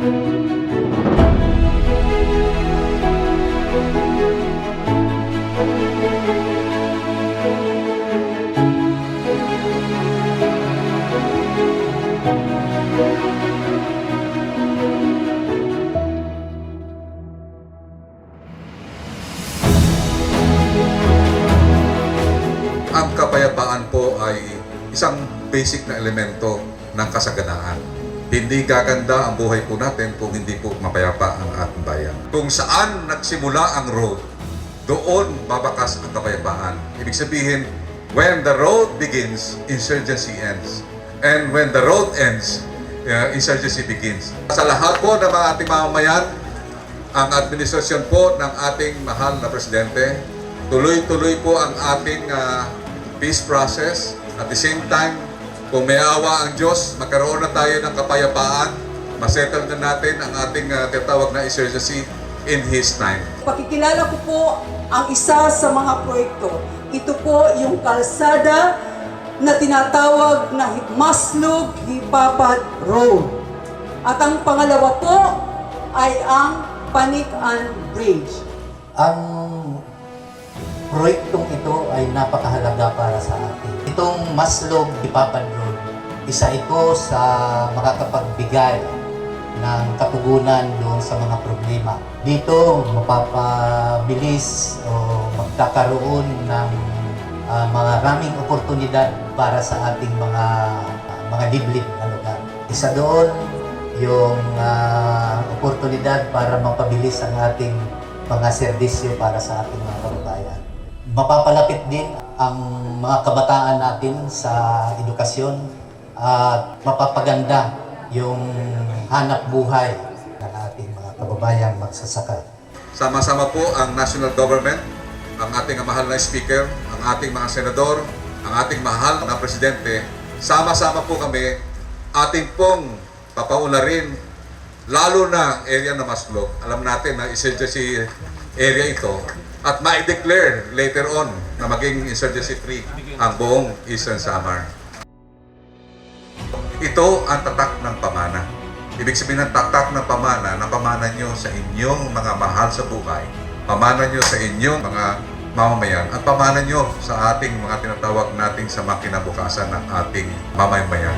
Ang kapayapaan po ay isang basic na elemento ng kasaganaan. Hindi gaganda ang buhay po natin kung hindi po mapayapa ang ating bayan. Kung saan nagsimula ang road, doon babakas ang kapayapaan. Ibig sabihin, when the road begins, insurgency ends. And when the road ends, insurgency begins. Sa lahat po ng mga ating mamamayan, ang administrasyon po ng ating mahal na presidente, tuloy-tuloy po ang ating peace process. At the same time, kung may awa ang Diyos, magkaroon na tayo ng kapayapaan, masettle na natin ang ating tinatawag na insurgency in His time. Pakikilala ko po ang isa sa mga proyekto. Ito po yung kalsada na tinatawag na Maslog-Hipapad Road. At ang pangalawa po ay ang Panikan Bridge. Ang proyektong ito ay napakahalaga para sa atin. Itong Maslog-Hipapad Road, isa ito sa makakapagbigay ng katugunan doon sa mga problema. Dito, mapapabilis o magkakaroon ng maraming oportunidad para sa ating mga liblib na lugar. Isa doon, yung oportunidad para mapabilis ang ating mga serbisyo para sa ating mga kababayan. Mapapalapit din ang mga kabataan natin sa edukasyon at mapapaganda yung hanap buhay ng ating mga kababayang magsasaka. Sama-sama po ang national government, ang ating mahal na speaker, ang ating mga senador, ang ating mahal na presidente. Sama-sama po kami, ating pong papaunlarin, lalo na area na Maslog. Alam natin na insurgency area ito at ma-declare later on na maging insurgency free ang buong Eastern Samar. Ito ang tatak ng pamana. Ibig sabihin ng tatak ng pamana, na pamana nyo sa inyong mga mahal sa buhay, pamana nyo sa inyong mga mamamayan, at pamana nyo sa ating mga tinatawag nating sa makinabukasan ng ating mamamayan.